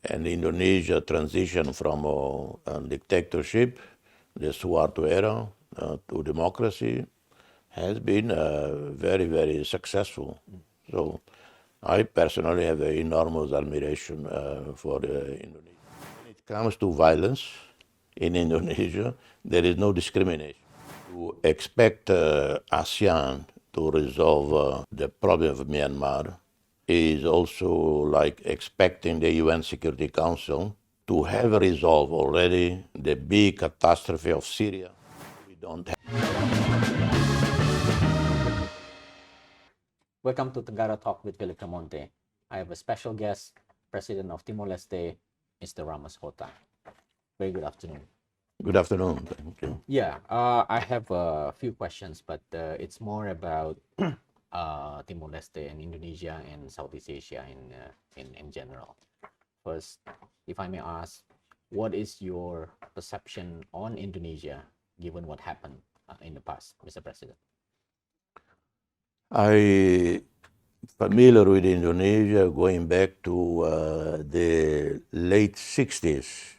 and Indonesia transition from a dictatorship, the Suharto era, to democracy has been very, very successful. So I personally have an enormous admiration for Indonesia. When it comes to violence in Indonesia, there is no discrimination. To expect ASEAN to resolve the problem of Myanmar is also like expecting the UN Security Council to have resolved already the big catastrophe of Syria. We don't have. Welcome to Tenggara Talk with Vermonte. I have a special guest, President of Timor Leste, Mr. Ramos-Horta. Very good afternoon. Good afternoon. Thank you. Yeah, I have a few questions, but it's more about Timor Leste and Indonesia and Southeast Asia in general. First, if I may ask, what is your perception on Indonesia given what happened in the past, Mr. President? I familiar with Indonesia going back to the late 60s.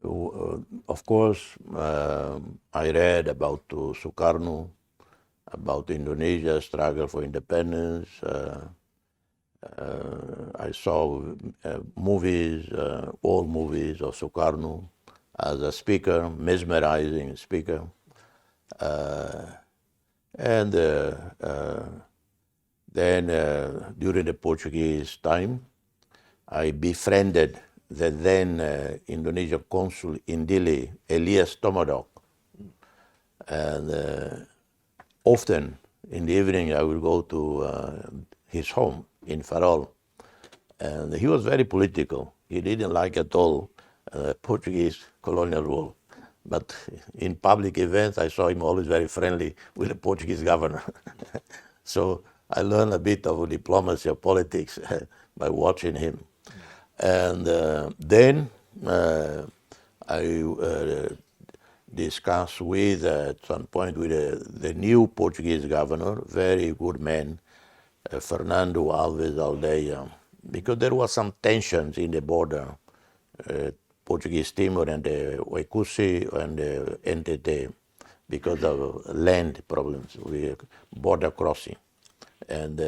Of course, I read about Sukarno, about Indonesia's struggle for independence. I saw movies, old movies of Sukarno as a speaker, mesmerizing speaker. And then during the Portuguese time, I befriended the then Indonesian consul in Dili, Elias Tomodok. And often in the evening I would go to his home in Farol. And he was very political. He didn't like at all Portuguese colonial rule. But in public events, I saw him always very friendly with the Portuguese governor. So I learned a bit of diplomacy of politics by watching him. And then I discussed with, at some point, with the new Portuguese governor, very good man, Fernando Alves Aldeia, because there was some tensions in the border, Portuguese Timor and the Waikusi and the NTT, because of land problems with border crossing. And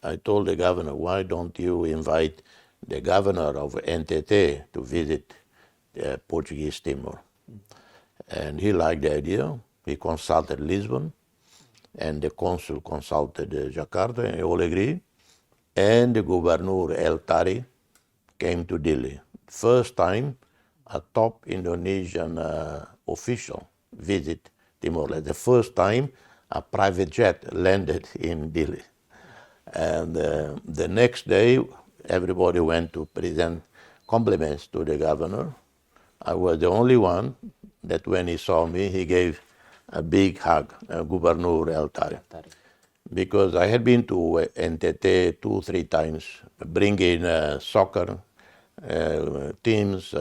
I told the governor, why don't you invite the governor of NTT to visit Portuguese Timor? And he liked the idea. He consulted Lisbon, and the consul consulted Jakarta, and they all agreed. And the governor El Tari came to Dili. First time a top Indonesian official visit Timor-Leste. The first time a private jet landed in Dili. And the next day, everybody went to present compliments to the governor. I was the only one that when he saw me, he gave a big hug, Governor El Tari. Because I had been to NTT 2-3 times, bringing soccer teams,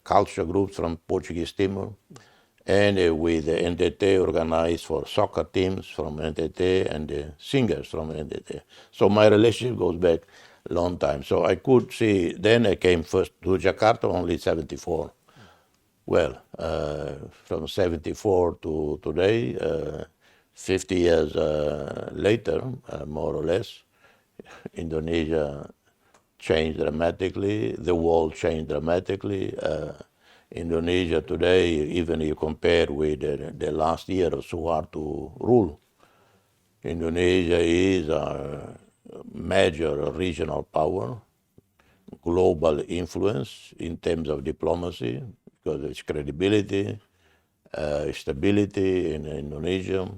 culture groups from Portuguese Timor, and with the NTT organized for soccer teams from NTT and singers from NTT. So my relationship goes back a long time. So I could see, then I came first to Jakarta, only 74. Well, from 74 to today, 50 years later, more or less, Indonesia changed dramatically, the world changed dramatically. Indonesia today, even you compare with the last year of Suharto rule, Indonesia is a major regional power, global influence in terms of diplomacy, because of its credibility, stability in Indonesia.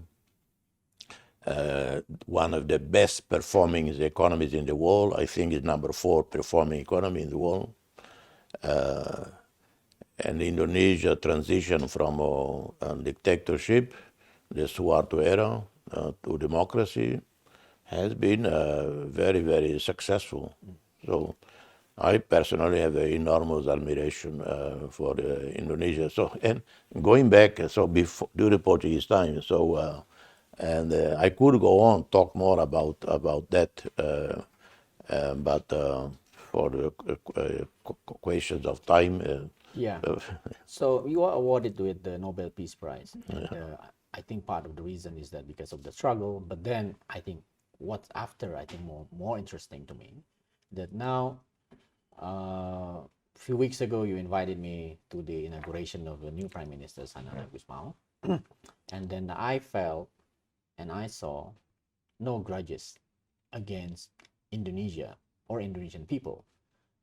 One of the best performing economies in the world. I think it's number 4 performing economy in the world. And Indonesia transition from a dictatorship, the Suharto era, to democracy has been very, very successful. So I personally have an enormous admiration for Indonesia. So, and going back, so before, during Portuguese time, so and I could go on talk more about that, but for the questions of time. Yeah. So you are awarded with the Nobel Peace Prize. And, I think part of the reason is that because of the struggle. But then I think what's after, I think more interesting to me, that now, a few weeks ago, you invited me to the inauguration of the new Prime Minister, Sanana Gusmao. And then I felt and I saw no grudges against Indonesia or Indonesian people.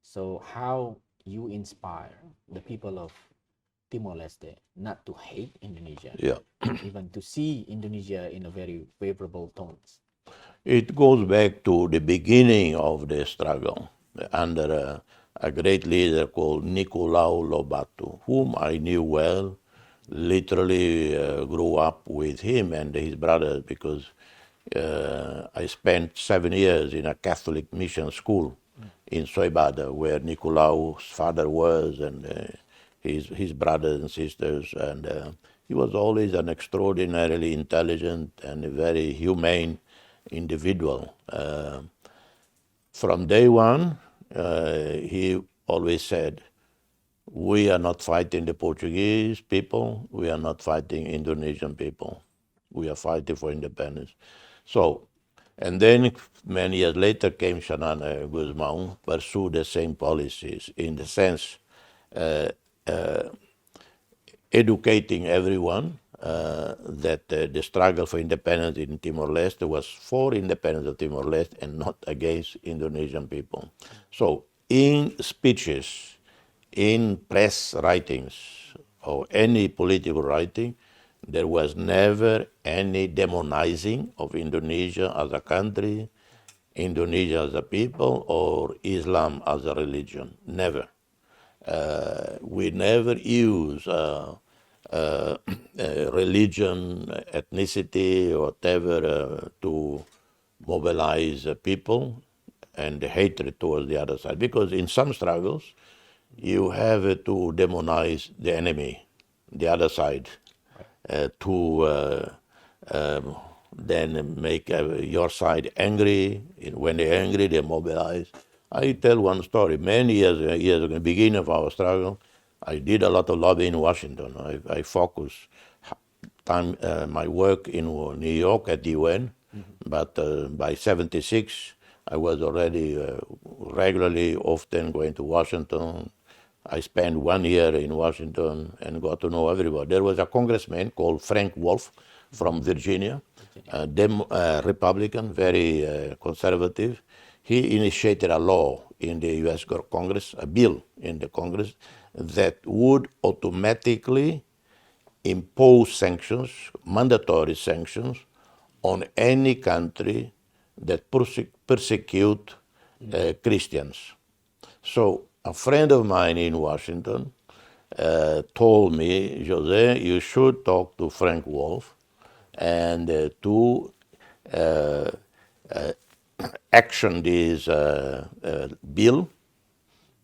So how you inspire the people of Timor-Leste not to hate Indonesia, Yeah. even to see Indonesia in a very favorable tones? It goes back to the beginning of the struggle under a great leader called Nicolau Lobato, whom I knew well, literally grew up with him and his brothers because I spent 7 years in a Catholic mission school in Soibada, where Nicolau's father was, and his brothers and sisters. And he was always an extraordinarily intelligent and a very humane individual. From day one, he always said, we are not fighting the Portuguese people, we are not fighting Indonesian people. We are fighting for independence. So, and then many years later came Xanana Gusmão, pursued the same policies in the sense educating everyone that the struggle for independence in Timor-Leste was for independence of Timor-Leste and not against Indonesian people. So in speeches, in press writings, or any political writing, there was never any demonizing of Indonesia as a country, Indonesia as a people, or Islam as a religion. Never. We never use religion, ethnicity, or whatever to mobilize people and the hatred towards the other side. Because in some struggles, you have to demonize the enemy, the other side, to then make your side angry. When they're angry, they mobilize. I tell one story. Many years ago, in the beginning of our struggle, I did a lot of lobbying in Washington. I focused my work in New York at the UN, but by 76, I was already regularly, often going to Washington. I spent 1 year in Washington and got to know everybody. There was a congressman called Frank Wolf from Virginia, a Republican, very conservative. He initiated a law in the U.S. Congress, a bill in the Congress, that would automatically impose sanctions, mandatory sanctions, on any country that persecute Christians. So a friend of mine in Washington told me, Jose, you should talk to Frank Wolf and to action this bill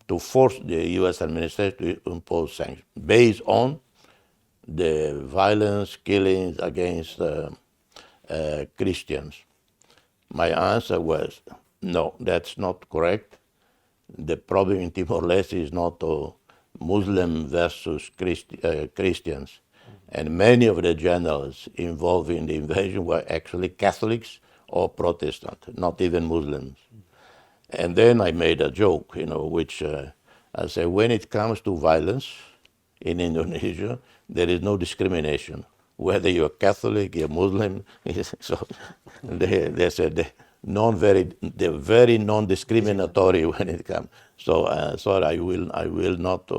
to force the U.S. administration to impose sanctions based on the violence, killings against Christians. My answer was, no, that's not correct. The problem in Timor-Leste is not Muslim versus Christians. And many of the generals involved in the invasion were actually Catholics or Protestant, not even Muslims. And then I made a joke, which I said, when it comes to violence in Indonesia, there is no discrimination, whether you're Catholic, you're Muslim. So they said they're very non-discriminatory when it comes. So I will not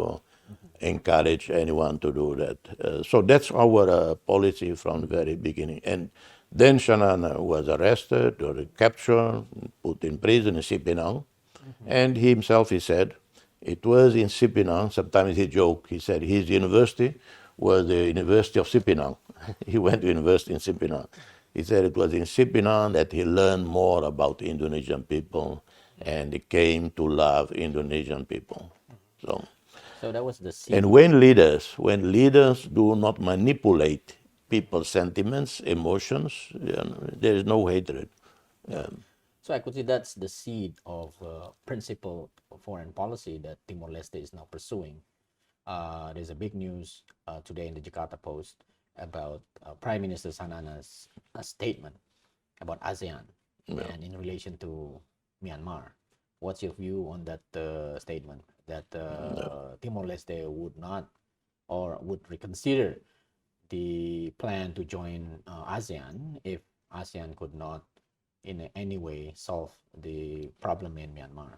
encourage anyone to do that. So that's our policy from the very beginning. And then Xanana was arrested or captured, put in prison in Sipinang. And he said, it was in Sipinang. Sometimes he joked. He said his university was the University of Sipinang. He went to university in Sipinang. He said it was in Sipinang that he learned more about Indonesian people and he came to love Indonesian people. So that was the seed. And when leaders do not manipulate people's sentiments, emotions, there is no hatred. So I could say that's the seed of principle of foreign policy that Timor Leste is now pursuing. There's a big news today in the Jakarta Post about Prime Minister Sanana's statement about ASEAN and in relation to Myanmar. What's your view on that statement that Timor Leste would not or would reconsider the plan to join ASEAN if ASEAN could not in any way solve the problem in Myanmar?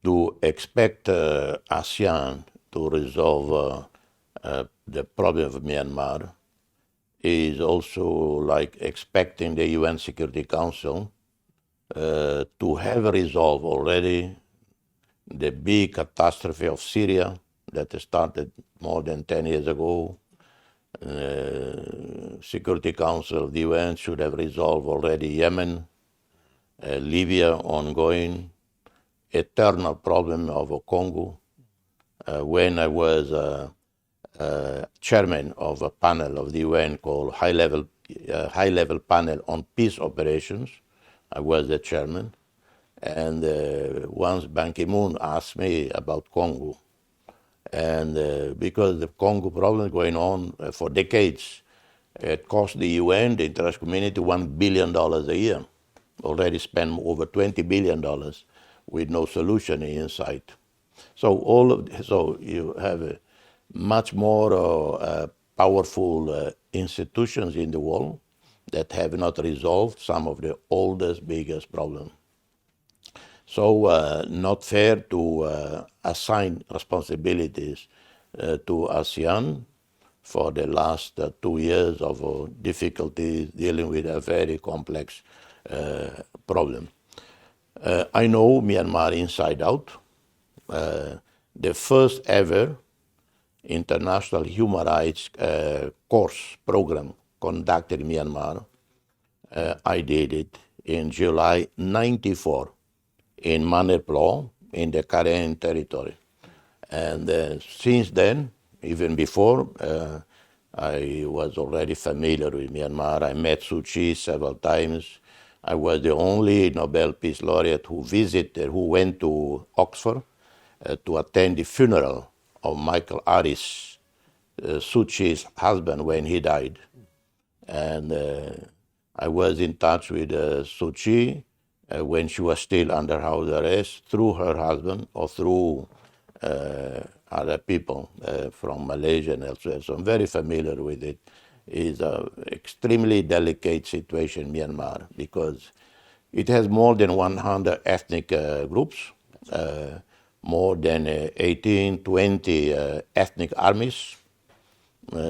To expect ASEAN to resolve the problem of Myanmar is also like expecting the UN Security Council to have resolved already the big catastrophe of Syria that started more than 10 years ago. Security Council of the UN should have resolved already Yemen, Libya ongoing, eternal problem of Congo. When I was chairman of a panel of the UN called High Level Panel on Peace Operations, I was the chairman. And once Ban Ki-moon asked me about Congo, and because the Congo problem is going on for decades, it cost the UN, the international community, $1 billion a year. Already spent over $20 billion with no solution in sight. So you have much more powerful institutions in the world that have not resolved some of the oldest, biggest problems. So not fair to assign responsibilities to ASEAN for the last 2 years of difficulties dealing with a very complex problem. I know Myanmar inside out. The first ever international human rights course program conducted in Myanmar, I did it in July '94 in Manipur, in the Karen territory. And since then, even before, I was already familiar with Myanmar. I met Suu Kyi several times. I was the only Nobel Peace Laureate who went to Oxford to attend the funeral of Michael Aris, Suu Kyi's husband, when he died. And I was in touch with Suu Kyi when she was still under house arrest through her husband or through other people from Malaysia and elsewhere. So I'm very familiar with it. It's an extremely delicate situation in Myanmar because it has more than 100 ethnic groups, more than 18, 20 ethnic armies,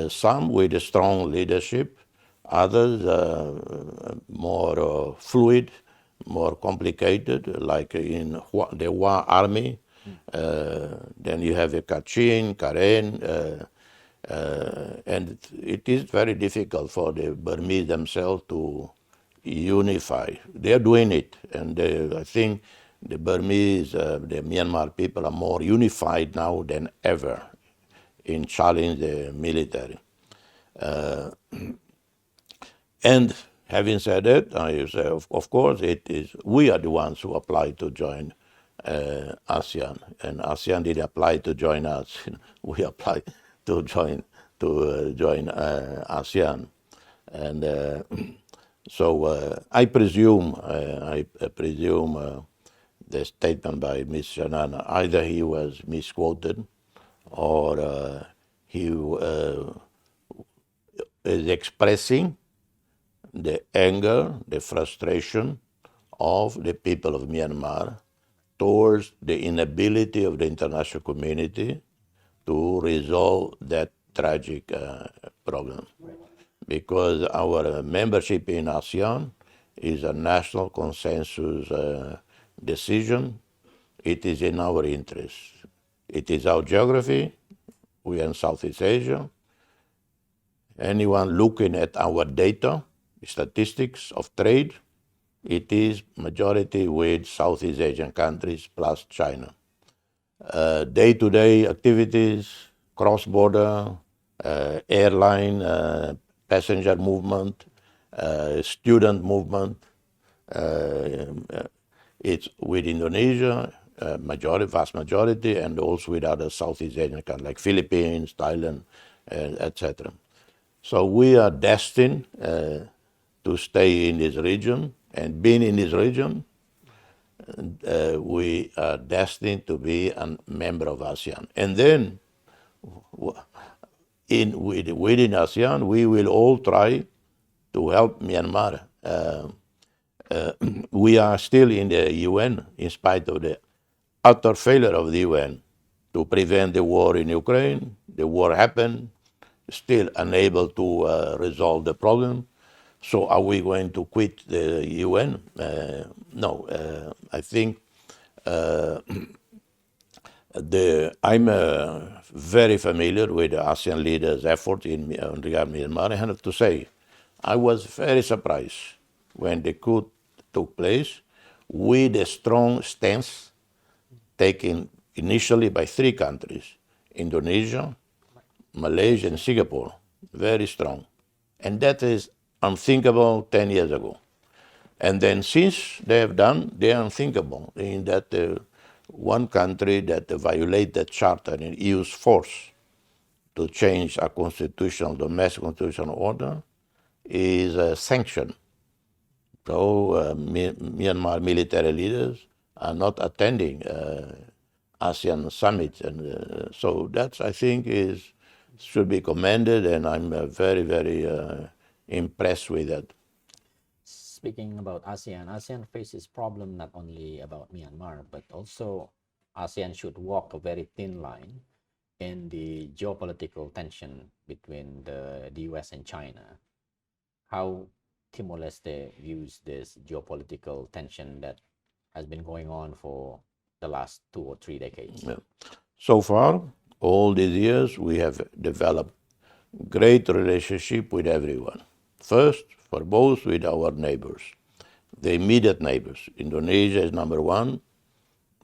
some with a strong leadership, others more fluid, more complicated, like in the Hua army. Then you have a Kachin, Karen, and it is very difficult for the Burmese themselves to unify. They are doing it, and I think the Burmese, the Myanmar people are more unified now than ever in challenging the military. And having said that, I say, of course, we are the ones who apply to join ASEAN, and ASEAN did apply to join us. We applied to join ASEAN, and so I presume the statement by Ms. Shanana, either he was misquoted or he is expressing the anger, the frustration of the people of Myanmar towards the inability of the international community to resolve that tragic problem. Because our membership in ASEAN is a national consensus decision. It is in our interest. It is our geography. We are in Southeast Asia. Anyone looking at our data, statistics of trade, it is majority with Southeast Asian countries plus China. Day-to-day activities, cross-border, airline, passenger movement, student movement. It's with Indonesia, vast majority, and also with other Southeast Asian countries like Philippines, Thailand, etc. So we are destined to stay in this region, and being in this region, we are destined to be a member of ASEAN. And then within ASEAN, we will all try to help Myanmar. We are still in the UN, in spite of the utter failure of the UN to prevent the war in Ukraine. The war happened, still unable to resolve the problem. So are we going to quit the UN? No. I think I'm very familiar with the ASEAN leaders' effort in regard Myanmar. I have to say, I was very surprised when the coup took place with a strong stance taken initially by three countries, Indonesia, Malaysia, and Singapore, very strong. And that is unthinkable 10 years ago. And then since they have done, they are unthinkable in that one country that violates the charter and used force to change a domestic constitutional order is sanctioned. So Myanmar military leaders are not attending ASEAN summits, and so that I think should be commended, and I'm very, very impressed with that. Speaking about ASEAN, ASEAN faces problem not only about Myanmar, but also ASEAN should walk a very thin line in the geopolitical tension between the US and China. How Timor-Leste views this geopolitical tension that has been going on for the last 2 or 3 decades? Yeah. So far, all these years, we have developed great relationship with everyone. First, for both with our neighbors, the immediate neighbors. Indonesia is number one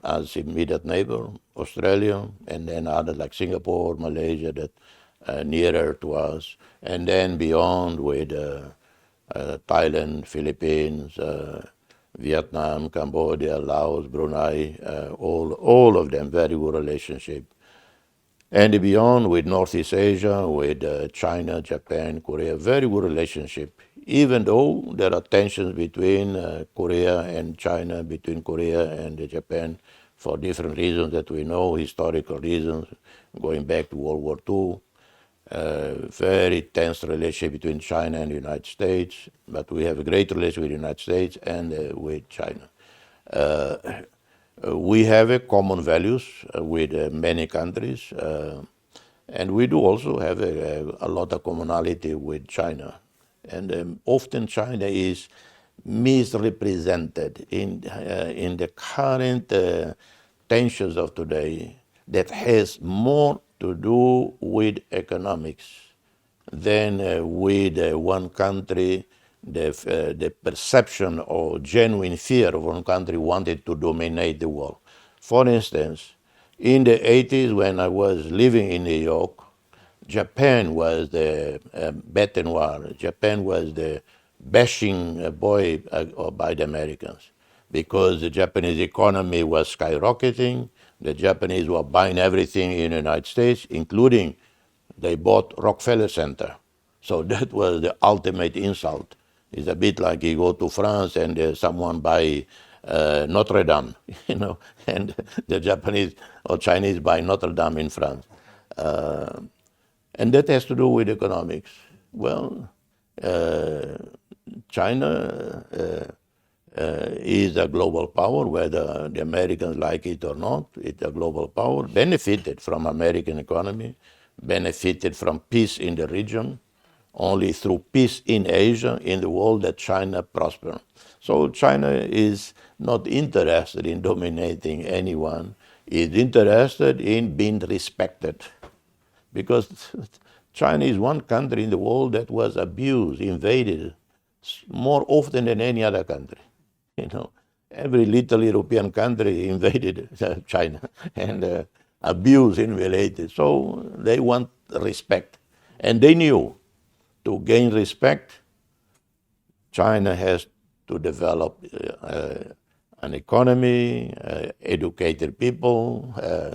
as immediate neighbor, Australia, and then others like Singapore, Malaysia that are nearer to us, and then beyond with Thailand, Philippines, Vietnam, Cambodia, Laos, Brunei, all of them very good relationship. And beyond with Northeast Asia, with China, Japan, Korea, very good relationship. Even though there are tensions between Korea and China, between Korea and Japan, for different reasons that we know, historical reasons, going back to World War II. Very tense relationship between China and the United States, but we have a great relationship with the United States and with China. We have a common values with many countries, and we do also have a lot of commonality with China. And often China is misrepresented in the current tensions of today that has more to do with economics than with one country, the perception or genuine fear of one country wanted to dominate the world. For instance, in the 80s when I was living in New York, Japan was the bête noire. Japan was the bashing boy by the Americans because the Japanese economy was skyrocketing. The Japanese were buying everything in the United States, including they bought Rockefeller Center. So that was the ultimate insult. It's a bit like you go to France and someone buy Notre Dame, and the Japanese or Chinese buy Notre Dame in France. And that has to do with economics. Well, China is a global power, whether the Americans like it or not. It's a global power, benefited from American economy, benefited from peace in the region. Only through peace in Asia, in the world, that China prosper. So China is not interested in dominating anyone. It's interested in being respected. Because China is one country in the world that was abused, invaded, more often than any other country. Every little European country invaded China and abused, invaded. So they want respect. And they knew to gain respect, China has to develop an economy, educated people.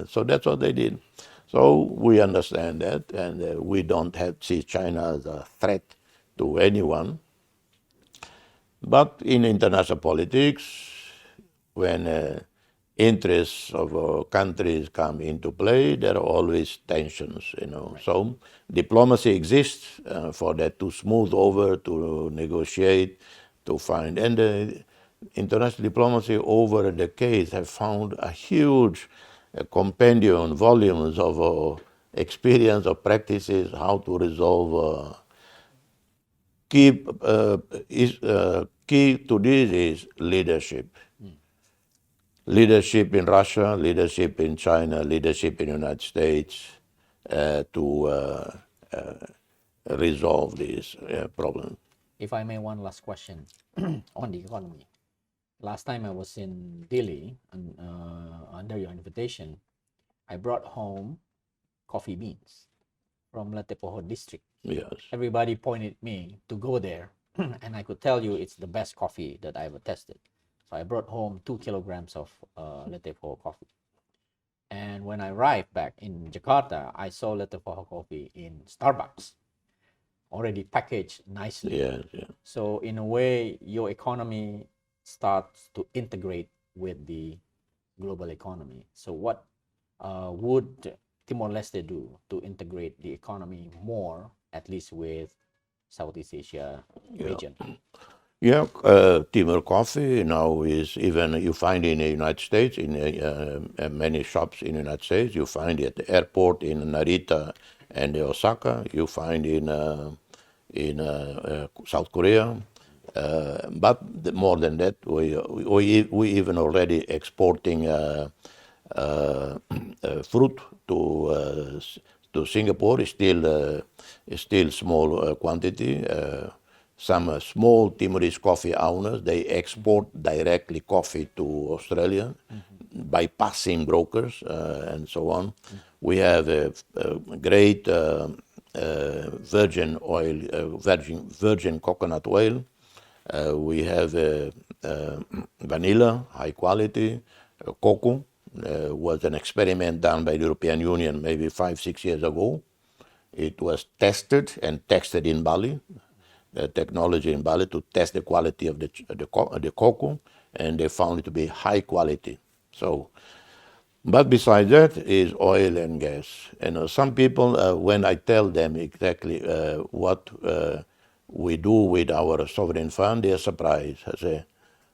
So that's what they did. So we understand that, and we don't have to see China as a threat to anyone. But in international politics, when interests of countries come into play, there are always tensions, So diplomacy exists for that to smooth over, to negotiate, to find. And international diplomacy over the decades have found a huge compendium, volumes of experience of practices, how to resolve key to this is leadership. Leadership in Russia, leadership in China, leadership in the United States to resolve this problem. If I may, one last question on the economy. Last time I was in Delhi, and, under your invitation, I brought home coffee beans from Letepoho district. Yes. Everybody pointed me to go there, and I could tell you it's the best coffee that I ever tested. So I brought home 2 kilograms of Letepoho coffee. And when I arrived back in Jakarta, I saw Letepoho coffee in Starbucks, already packaged nicely. Yes, yeah. So in a way, your economy starts to integrate with the global economy. So what would Timor-Leste do to integrate the economy more, at least with Southeast Asia region? Yeah, Timor coffee now is even, you find in the United States, in many shops in the United States, you find it at the airport in Narita and Osaka, you find in South Korea. But more than that, we even already exporting fruit to Singapore. Is still small quantity. Some small Timorese coffee owners, they export directly coffee to Australia, bypassing brokers and so on. We have a great virgin oil, virgin coconut oil. We have vanilla, high quality, cocoa. Was an experiment done by the European Union maybe 5-6 years ago. It was tested in Bali, the technology in Bali to test the quality of the cocoa, and they found it to be high quality. So, but besides that is oil and gas. And some people, when I tell them exactly what we do with our sovereign fund, they are surprised. I say,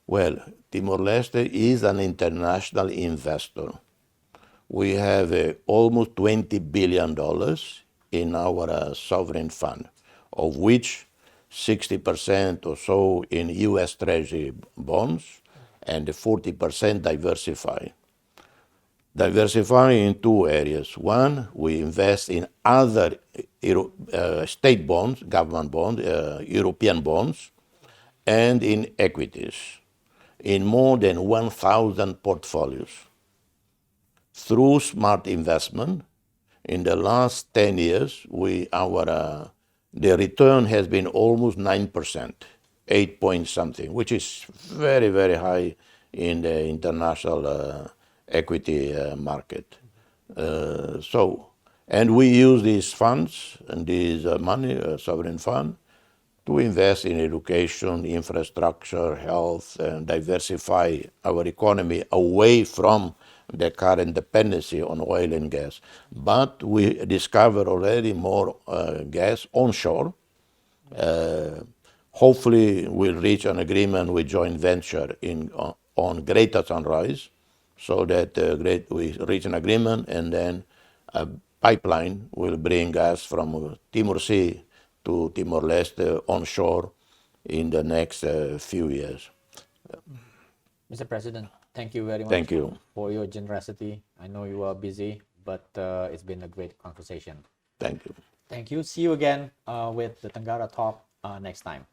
well, Timor-Leste is an international investor. We have almost $20 billion in our sovereign fund, of which 60% or so in U.S. Treasury bonds and 40% diversified. Diversify in two areas. One, we invest in other state bonds, government bonds, European bonds, and in equities, in more than 1,000 portfolios. Through smart investment, in the last 10 years, the return has been almost 9%, 8 point something, which is very, very high in the international equity market. And we use these funds and these money, sovereign fund, to invest in education, infrastructure, health, and diversify our economy away from the current dependency on oil and gas. But we discover already more gas onshore. Hopefully we'll reach an agreement with joint venture on Greater Sunrise, so that we reach an agreement, and then a pipeline will bring gas from Timor Sea to Timor-Leste onshore in the next few years. Mr. President, thank you very much. Thank you for your generosity. I know you are busy, but it's been a great conversation. Thank you. Thank you. See you again with the Tenggara Talk next time.